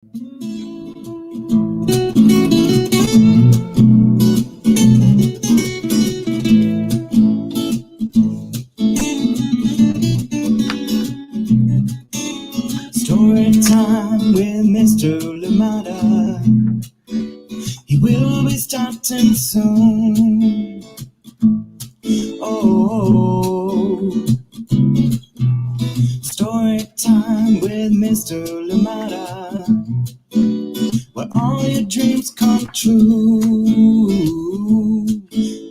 Story time with Mr. Lamada. He will be starting soon. Oh, story time with Mr. Lamada, where all your dreams come true.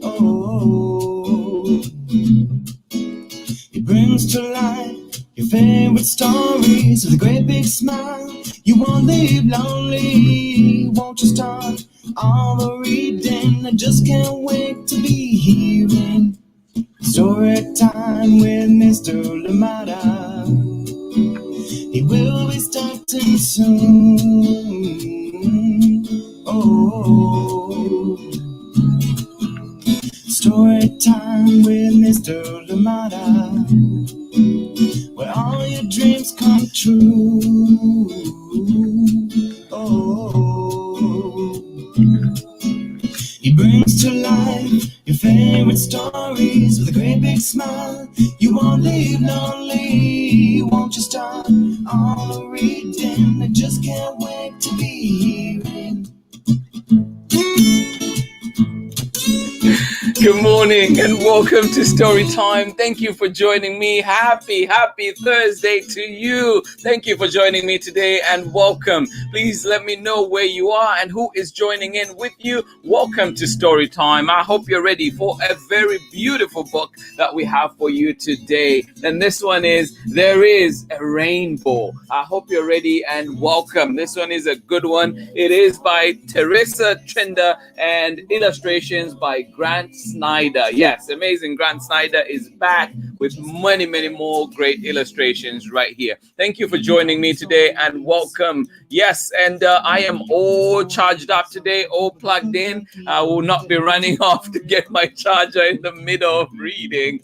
Oh, he brings to life your favorite stories with a great big smile. You won't leave lonely, won't you start all the reading? I just can't wait to be hearing story time with Mr. Lamada. He will be starting soon. Oh, story time with Mr. Lamada, where all your dreams come true. Oh, he brings to life your favorite stories with a great big smile. You won't leave lonely, won't you start all the reading? I just can't wait to be hearing. Good morning and welcome to Story Time. Thank you for joining me. Happy Thursday to you. Thank you for joining me today and welcome. Please let me know where you are and who is joining in with you. Welcome to Story Time. I hope you're ready for a very beautiful book that we have for you today. And this one is There Is a Rainbow. I hope you're ready and welcome. This one is a good one. It is by THERESA, TRINDER, and illustrations by Grant SNIDER. Yes, amazing. Grant SNIDER is back with many more great illustrations right here. Thank you for joining me today and welcome. Yes, and I am all charged up today, all plugged in. I will not be running off to get my charger in the middle of reading.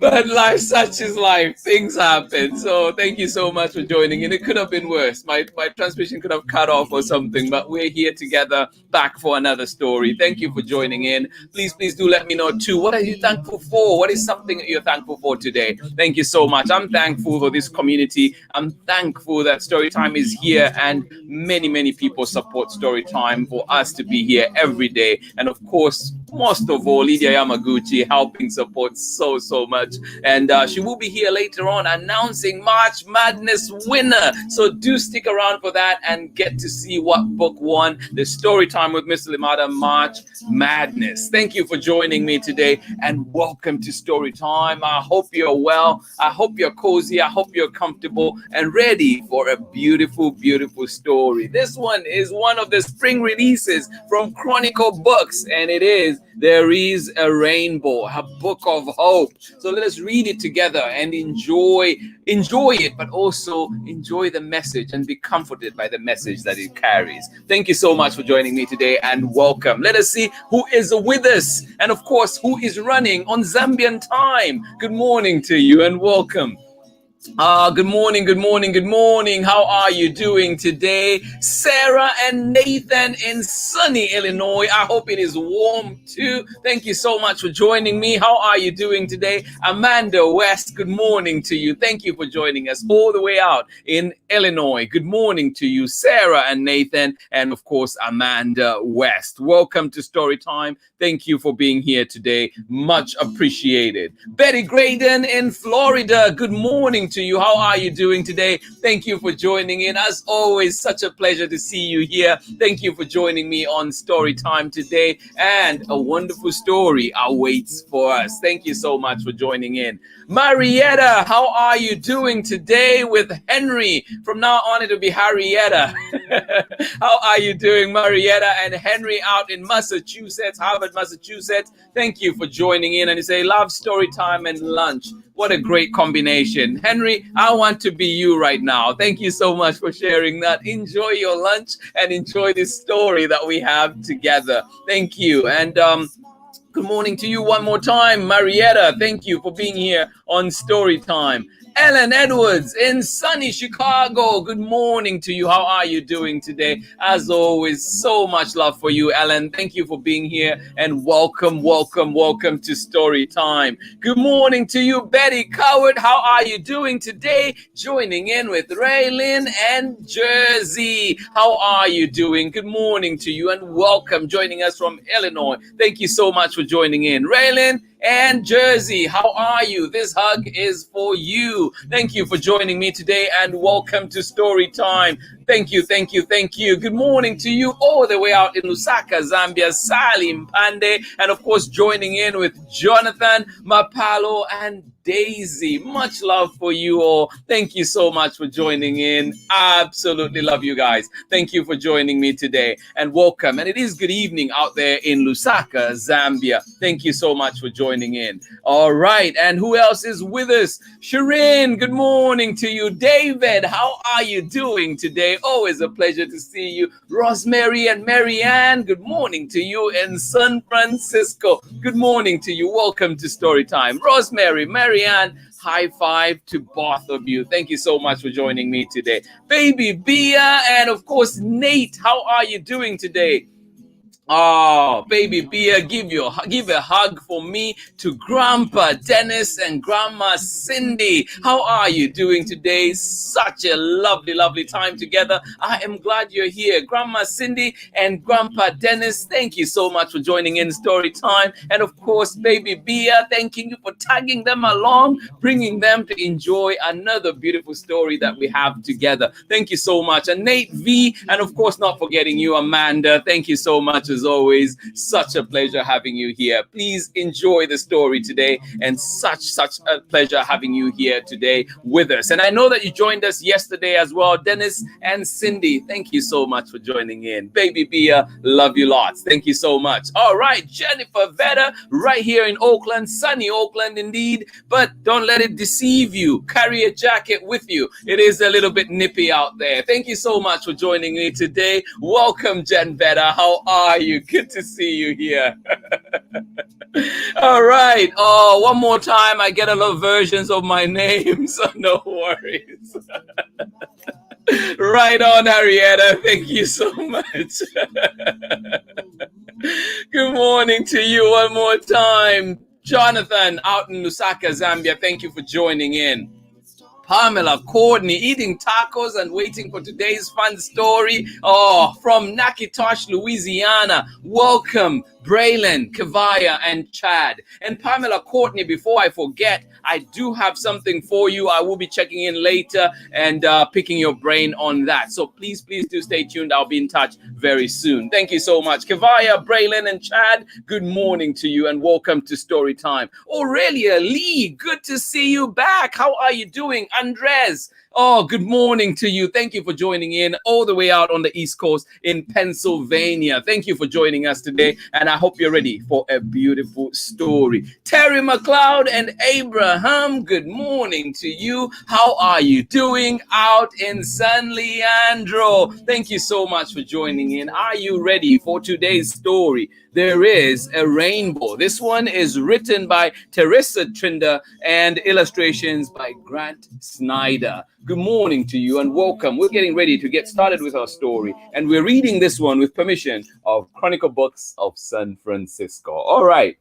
But life, such is life. Things happen. So thank you so much for joining in. It could have been worse. My transmission could have cut off or something, but we're here together back for another story. Thank you for joining in. Please do let me know too. What are you thankful for? What is something that you're thankful for today? Thank you so much. I'm thankful for this community. I'm thankful that Storytime is here and many people support Storytime for us to be here every day. And of course, most of all, Lydia Yamaguchi helping support so much. And she will be here later on announcing March Madness winner. So do stick around for that and get to see what book won the Story Time with Mr. Lamada March Madness. Thank you for joining me today and welcome to Story Time. I hope you're well. I hope you're cozy. I hope you're comfortable and ready for a beautiful story. This one is one of the spring releases from Chronicle Books, and it is There Is a Rainbow, a book of hope. So let us read it together and enjoy it, but also enjoy the message and be comforted by the message that it carries. Thank you so much for joining me today and welcome. Let us see who is with us and of course who is running on Zambian time. Good morning to you and welcome. Good morning. How are you doing today? Sarah and Nathan in sunny Illinois. I hope it is warm too. Thank you so much for joining me. How are you doing today? Amanda West, good morning to you. Thank you for joining us all the way out in Illinois. Good morning to you, Sarah and Nathan, and of course, Amanda West. Welcome to Storytime. Thank you for being here today. Much appreciated. Betty Graydon in Florida. Good morning to you. How are you doing today? Thank you for joining in. As always, such a pleasure to see you here. Thank you for joining me on Story Time today. And a wonderful story awaits for us. Thank you so much for joining in. Marietta, how are you doing today with Henry? From now on, it'll be Harrietta. How are you doing, Marietta and Henry out in Massachusetts, Harvard, Massachusetts? Thank you for joining in. And you say, love Story Time and lunch. What a great combination. Henry, I want to be you right now. Thank you so much for sharing that. Enjoy your lunch and enjoy this story that we have together. Thank you. And good morning to you one more time, Marietta. Thank you for being here on Story Time. Ellen Edwards in sunny Chicago. Good morning to you. How are you doing today? As always, so much love for you, Ellen. Thank you for being here and welcome, welcome, welcome to Story Time. Good morning to you, Betty Coward. How are you doing today? Joining in with Raylin and Jersey. How are you doing? Good morning to you and welcome. Joining us from Illinois. Thank you so much for joining in. Raylin and Jersey, how are you? This hug is for you. Thank you for joining me today and welcome to Story Time. Thank you, thank you, thank you. Good morning to you all the way out in Lusaka, Zambia, Salim Pande, and of course joining in with Jonathan, Mapalo, and Daisy. Much love for you all. Thank you so much for joining in. Absolutely love you guys. Thank you for joining me today and welcome. And it is good evening out there in Lusaka, Zambia. Thank you so much for joining in. All right. And who else is with us? Shirin, good morning to you. David, how are you doing today? Always a pleasure to see you. Rosemary and Marianne, good morning to you in San Francisco. Good morning to you. Welcome to Story Time. Rosemary, Marianne, high five to both of you. Thank you so much for joining me today. Baby Bia and of course Nate, how are you doing today? Oh, baby Bia, give a hug for me to Grandpa Dennis and Grandma Cindy. How are you doing today? Such a lovely, lovely time together. I am glad you're here. Grandma Cindy and Grandpa Dennis, thank you so much for joining in Story Time. And of course, baby Bia, thanking you for tagging them along, bringing them to enjoy another beautiful story that we have together. Thank you so much. And Nate V, and of course, not forgetting you, Amanda. Thank you so much as always. Such a pleasure having you here. Please enjoy the story today, and such a pleasure having you here today with us. And I know that you joined us yesterday as well. Dennis and Cindy, thank you so much for joining in. Baby Bia, love you lots. Thank you so much. All right, Jennifer Vedder, right here in Oakland, sunny Oakland indeed, but don't let it deceive you. Carry a jacket with you. It is a little bit nippy out there. Thank you so much for joining me today. Welcome, Jen Vedder. How are you? Good to see you here. All right. Oh, one more time. I get a lot of versions of my name, so no worries. Right on, Harrietta. Thank you so much. Good morning to you one more time. Jonathan out in Lusaka, Zambia. Thank you for joining in. Pamela Courtney eating tacos and waiting for today's fun story. Oh, from Nakitosh, Louisiana. Welcome, Braylon, Kavaya, and Chad. And Pamela Courtney, before I forget, I do have something for you. I will be checking in later and picking your brain on that. So please do stay tuned. I'll be in touch very soon. Thank you so much. Kavaya, Braylon, and Chad, good morning to you and welcome to Story Time. Aurelia Lee, good to see you back. How are you doing? Andres, oh, good morning to you. Thank you for joining in all the way out on the East Coast in Pennsylvania. Thank you for joining us today, and I hope you're ready for a beautiful story. Terry McLeod and Abraham, good morning to you. How are you doing out in San Leandro? Thank you so much for joining in. Are you ready for today's story? There is a rainbow. This one is written by THERESA TRINDER and illustrations by Grant SNIDER. Good morning to you and welcome. We're getting ready to get started with our story, and we're reading this one with permission of Chronicle Books of San Francisco. All right.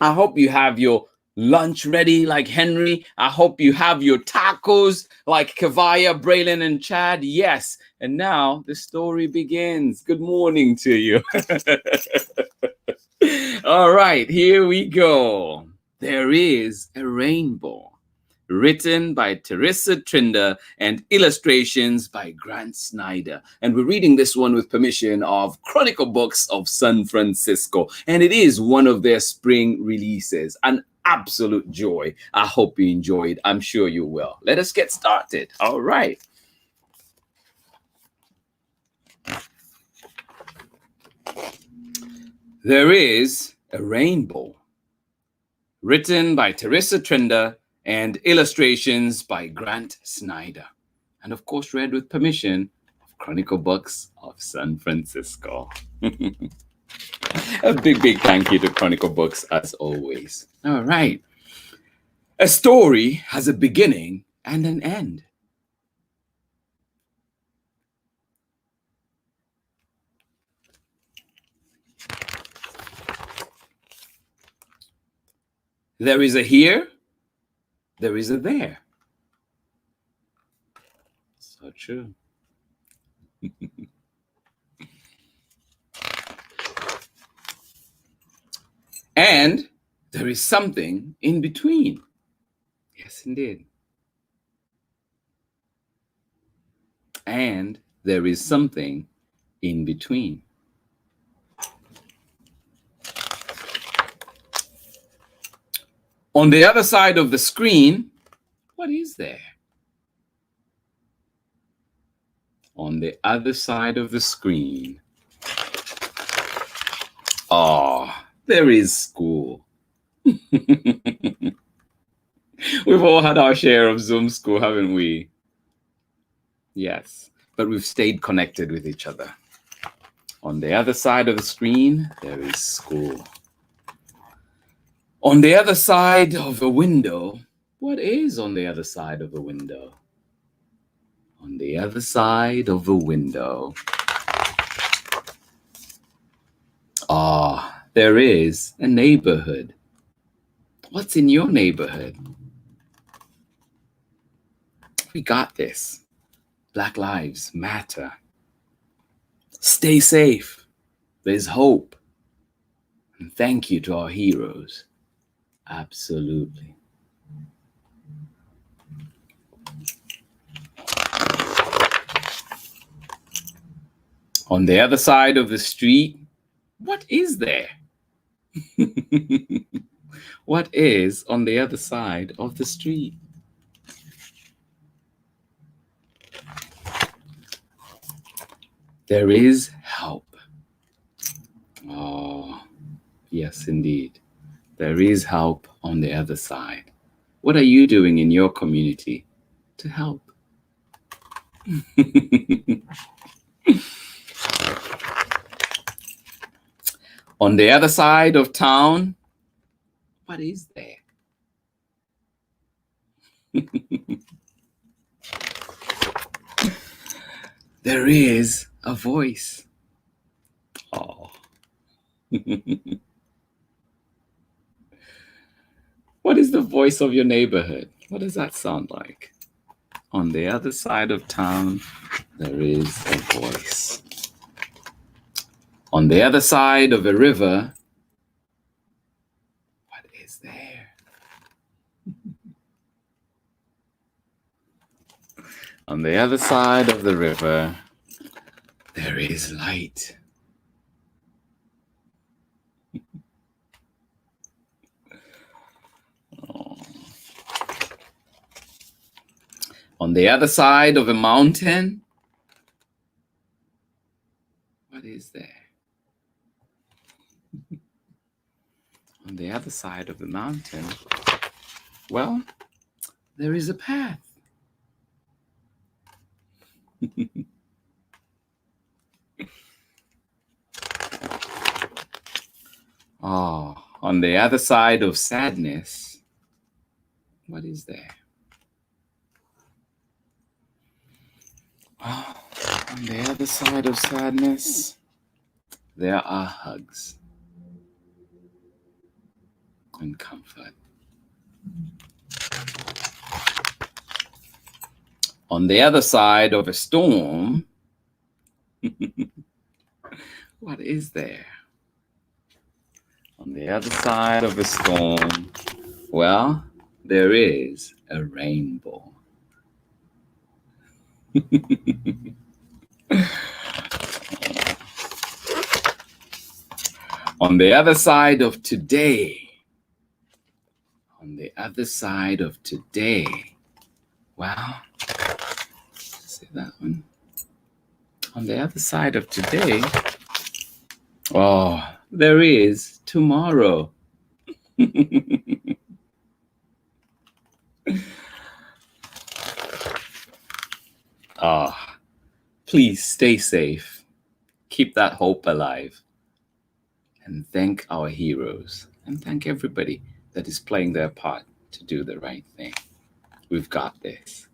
I hope you have your lunch ready like Henry. I hope you have your tacos like Kavaya, Braylon, and Chad. Yes. And now the story begins. Good morning to you. All right, here we go. There is a rainbow. Written by THERESA TRINDER and illustrations by Grant SNIDER. And we're reading this one with permission of Chronicle Books of San Francisco. And it is one of their spring releases. An absolute joy. I hope you enjoyed. I'm sure you will. Let us get started. All right. There is a rainbow. Written by THERESA TRINDER and illustrations by Grant SNIDER. And of course, read with permission of Chronicle Books of San Francisco. A big thank you to Chronicle Books as always. All right. A story has a beginning and an end. There is a here, there is a there. So true. And there is something in between. Yes, indeed. And there is something in between. On the other side of the screen, what is there? On the other side of the screen. Oh, there is school. We've all had our share of Zoom school, haven't we? Yes, but we've stayed connected with each other. On the other side of the screen, there is school. On the other side of a window, what is on the other side of a window? On the other side of a window. Ah, there is a neighborhood. What's in your neighborhood? We got this. Black Lives Matter. Stay safe. There's hope. And thank you to our heroes. Absolutely. On the other side of the street, what is there? What is on the other side of the street? There is help. Oh, yes, indeed. There is help on the other side. What are you doing in your community to help? On the other side of town, what is there? There is a voice. Oh. What is the voice of your neighborhood? What does that sound like? On the other side of town, there is a voice. On the other side of a river, what is there? On the other side of the river, there is light. Oh. On the other side of a mountain, what is there? On the other side of the mountain, well, there is a path. Oh, on the other side of sadness, what is there? Oh, on the other side of sadness, there are hugs and comfort. On the other side of a storm, what is there? On the other side of a storm, well, there is a rainbow. On the other side of today, on the other side of today, well, see that one? On the other side of today, oh, there is tomorrow. Ah, please stay safe. Keep that hope alive. And thank our heroes. And thank everybody that is playing their part to do the right thing. We've got this.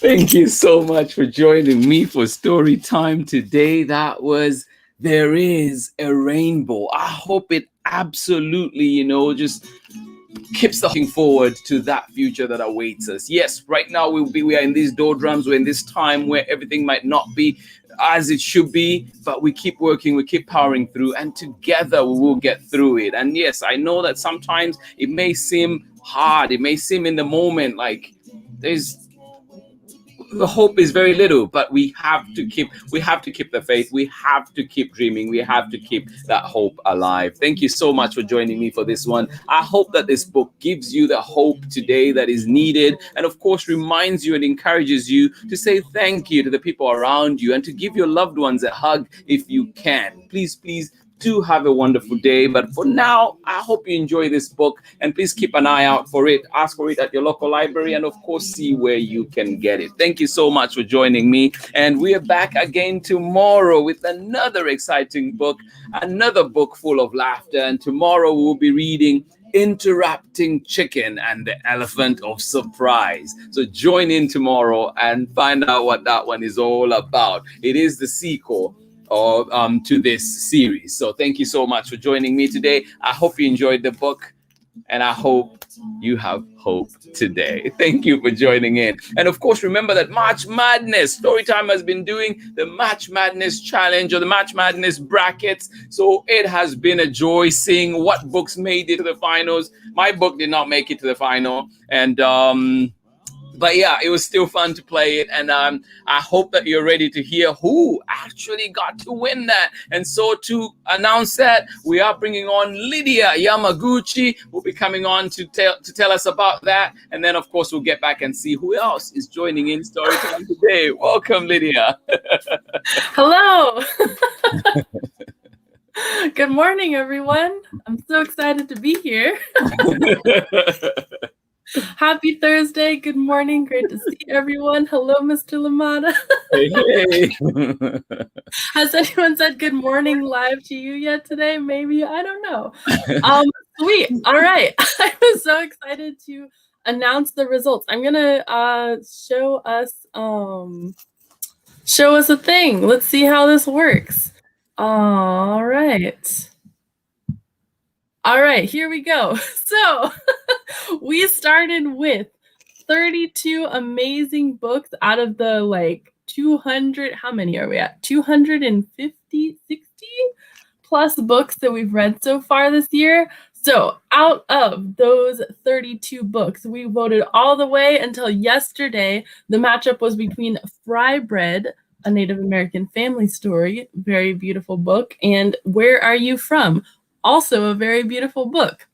Thank you so much for joining me for story time today. That was There Is a Rainbow. I hope it absolutely, just keeps looking forward to that future that awaits us. Yes, right now we are in these doldrums, we're in this time where everything might not be as it should be, but we keep working, we keep powering through, and together we will get through it. And yes, I know that sometimes it may seem hard, it may seem in the moment like the hope is very little, but we have to keep the faith, we have to keep dreaming, we have to keep that hope alive. Thank you so much for joining me for this one. I hope that this book gives you the hope today that is needed, and of course reminds you and encourages you to say thank you to the people around you and to give your loved ones a hug if you can. Please do have a wonderful day. But for now, I hope you enjoy this book, and please keep an eye out for it. Ask for it at your local library, and of course, see where you can get it. Thank you so much for joining me. And we are back again tomorrow with another exciting book, another book full of laughter. And tomorrow we'll be reading Interrupting Chicken and the Elephant of Surprise. So join in tomorrow and find out what that one is all about. It is the sequel to this series. So thank you so much for joining me today. I hope you enjoyed the book, and I hope you have hope today. Thank you for joining in. And of course, remember that March Madness, Storytime has been doing the March Madness Challenge or the March Madness brackets. So it has been a joy seeing what books made it to the finals. My book did not make it to the final. And but yeah, it was still fun to play it, and I hope that you're ready to hear who actually got to win that. And so to announce that, we are bringing on Lydia Yamaguchi, who'll be coming on to tell us about that. And then, of course, we'll get back and see who else is joining in Storytime today. Welcome, Lydia. Hello. Good morning, everyone. I'm so excited to be here. Happy Thursday. Good morning. Great to see everyone. Hello, Mr. Lamada. Hey. Has anyone said good morning live to you yet today? Maybe. I don't know. Sweet. All right. I was so excited to announce the results. I'm going to show us a thing. Let's see how this works. All right. All right, here we go. So we started with 32 amazing books out of the 200, how many are we at? 250, 60 plus books that we've read so far this year. So out of those 32 books, we voted all the way until yesterday. The matchup was between Fry Bread, a Native American family story, very beautiful book, and Where Are You From? Also a very beautiful book.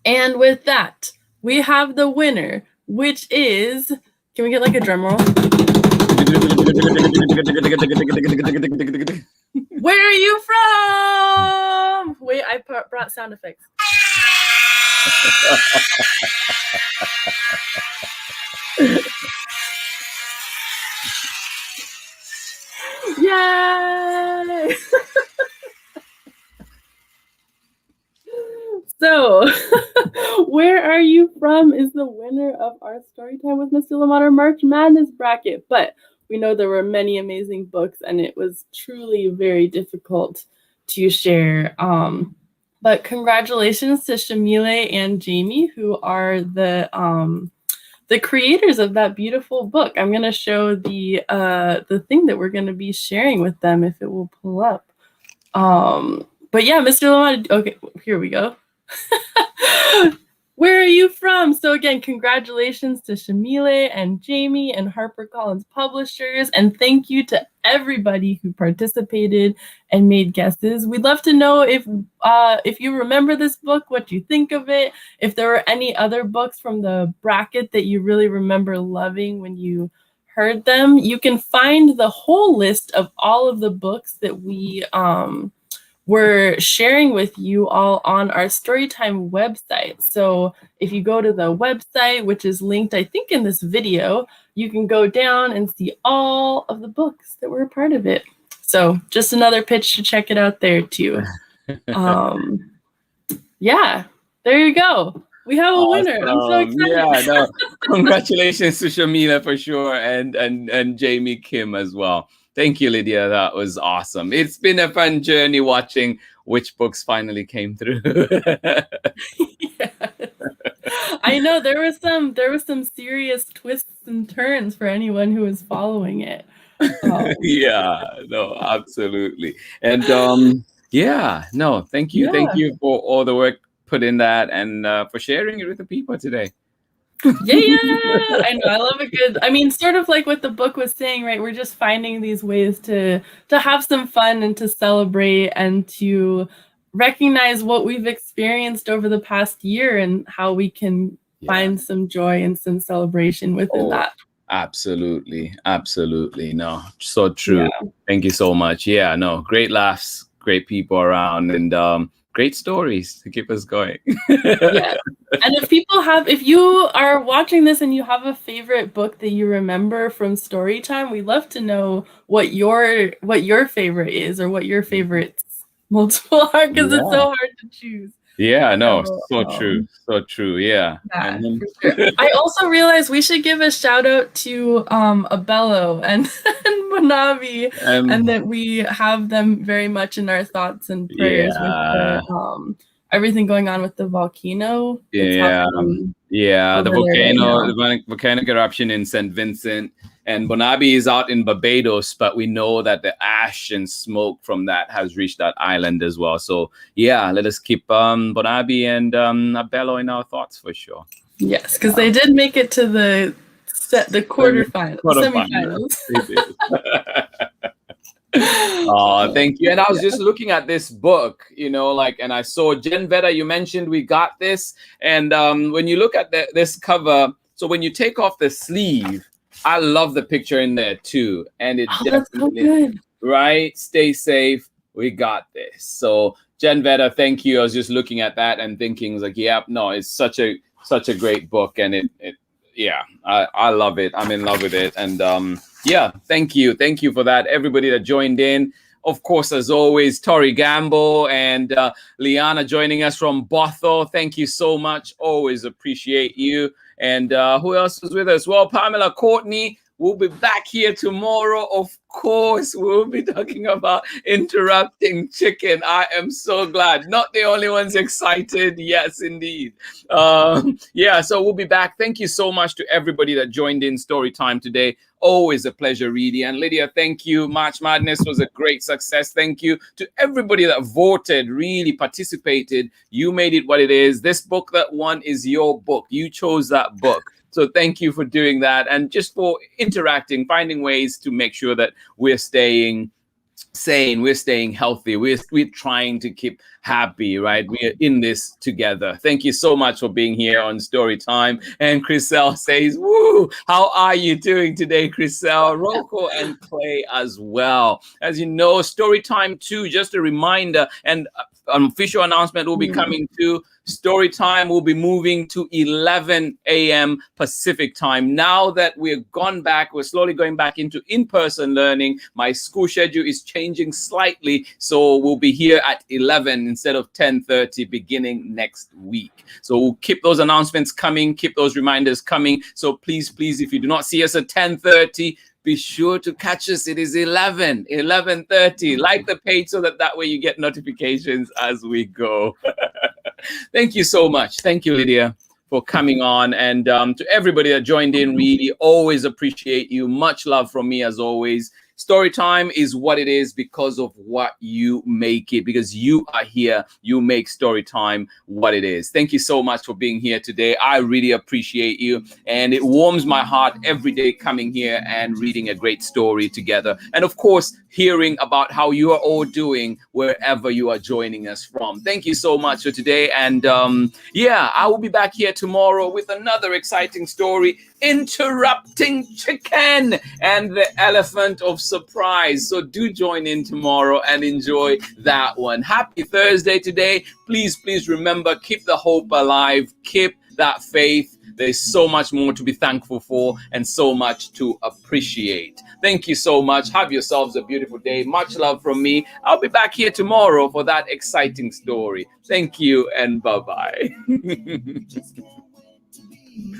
And with that, we have the winner, which is, can we get a drum roll? Where are you from? Wait, I brought sound effects. Yay! So, Where Are You From is the winner of our Storytime with Mr. Lamar March Madness bracket. But we know there were many amazing books, and it was truly very difficult to share. But congratulations to Shamile and Jamie, who are the creators of that beautiful book. I'm going to show the thing that we're going to be sharing with them if it will pull up. But yeah, Mr. Lamar, okay, here we go. Where are you from? So again, congratulations to Shamile and Jamie and HarperCollins Publishers, and thank you to everybody who participated and made guesses. We'd love to know if you remember this book, what you think of it, if there were any other books from the bracket that you really remember loving when you heard them. You can find the whole list of all of the books that we're sharing with you all on our Storytime website. So if you go to the website, which is linked, I think, in this video, you can go down and see all of the books that were a part of it. So just another pitch to check it out there too. Yeah, there you go. We have a winner. I'm so excited. Yeah, no, congratulations to Shamila for sure, and Jamie Kim as well. Thank you, Lydia. That was awesome. It's been a fun journey watching which books finally came through. Yes. I know there was some serious twists and turns for anyone who was following it. Yeah, no, absolutely. And yeah, no, thank you. Thank you for all the work put in that, and for sharing it with the people today. Yeah, I know. I love a good, I mean, sort of like what the book was saying, right? We're just finding these ways to have some fun and to celebrate and to recognize what we've experienced over the past year and how we can find some joy and some celebration within that. Absolutely. No, so true. Thank you so much. Yeah, no, great laughs, great people around, and great stories to keep us going. Yeah. And if you are watching this and you have a favorite book that you remember from story time, we'd love to know what your favorite is, or what your favorites multiple are, because it's so hard to choose. Yeah, no, so true. Yeah. For sure. I also realized we should give a shout out to Abello and Manabi, and that we have them very much in our thoughts and prayers with the, everything going on with the volcano. The volcanic eruption in St. Vincent, and Bonabi is out in Barbados, but we know that the ash and smoke from that has reached that island as well. So yeah, let us keep Bonabi and Abello in our thoughts for sure. Yes, because they did make it to the semifinals. Oh, thank you. And I was just looking at this book, and I saw Jen Veda, you mentioned we got this. And when you look at this cover, so when you take off the sleeve, I love the picture in there too. And it that's so good. Right? Stay safe. We got this. So Jen Veda, thank you. I was just looking at that and thinking like, it's such a great book. And I love it. I'm in love with it. And thank you. Thank you for that. Everybody that joined in. Of course, as always, Tori Gamble and Liana joining us from Bothell. Thank you so much. Always appreciate you. And who else is with us? Well, Pamela Courtney. We'll be back here tomorrow. Of course, we'll be talking about interrupting chicken. I am so glad. Not the only ones excited. Yes, indeed. So we'll be back. Thank you so much to everybody that joined in story time today. Always a pleasure, Reedy. And Lydia, thank you. March Madness was a great success. Thank you to everybody that voted, really participated. You made it what it is. This book that won is your book. You chose that book. So thank you for doing that, and just for interacting, finding ways to make sure that we're staying sane, we're staying healthy, we're trying to keep happy, right? We are in this together. Thank you so much for being here on Story Time. And Chriselle says, woo, how are you doing today, Chriselle? Rocco and Clay as well. As you know, Story Time 2, just a reminder, and an official announcement will be coming to Story Time. Will be moving to 11 a.m. Pacific time. Now that we're slowly going back into in-person learning. My school schedule is changing slightly, so we'll be here at 11 instead of 10:30 beginning next week. So we'll keep those announcements coming, keep those reminders coming. So please, if you do not see us at 10:30, be sure to catch us. It is 11:30. Like the page so that way you get notifications as we go. Thank you so much. Thank you, Lydia, for coming on. And to everybody that joined in, really always appreciate you. Much love from me as always. Story time is what it is because of what you make it, because you are here. You make story time what it is. Thank you so much for being here today. I really appreciate you. And it warms my heart every day coming here and reading a great story together. And of course, hearing about how you are all doing wherever you are joining us from. Thank you so much for today. And I will be back here tomorrow with another exciting story, Interrupting Chicken and the Elephant of Surprise. So do join in tomorrow and enjoy that one. Happy Thursday today. Please remember, keep the hope alive, keep that faith, There's so much more to be thankful for and so much to appreciate. Thank you so much. Have yourselves a beautiful day. Much love from me. I'll be back here tomorrow for that exciting story. Thank you and bye-bye. Just can't wait to be.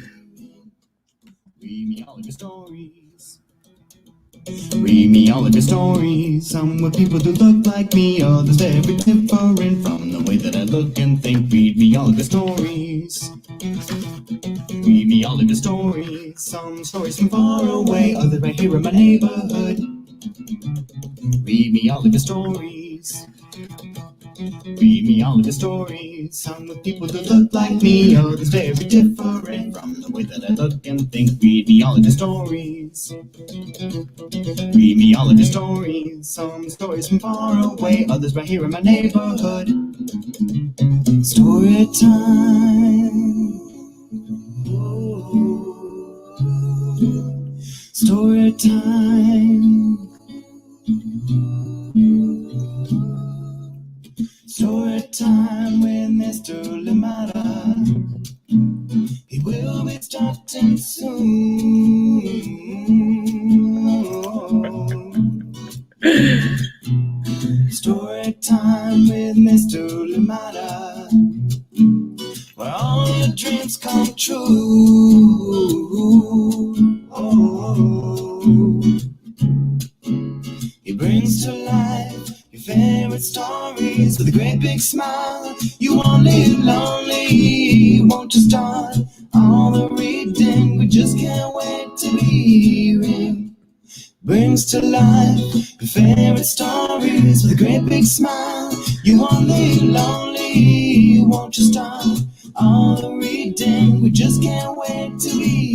Read me all of your stories. Read me all of your stories. Some with people who look like me, others very different from the way that I look and think. Read me all of your stories. Read me all of your stories. Some stories from far away, others right here in my neighborhood. Read me all of your stories. Read me all of your stories. Some with people that look like me, others very different from the way that I look and think. Read me all of your stories. Read me all of your stories. Some stories from far away, others right here in my neighborhood. Story time. Story time. Story time with Mr. Lamada. He will be starting soon. Story time with Mr. Lamada, where all your dreams come true. He brings to life your favorite stories with a great big smile. You won't live lonely, won't you start all the reading? We just can't wait to hear him. Brings to life your favorite stories with a great big smile. You won't live lonely, won't you start all the reading? We just can't wait to hear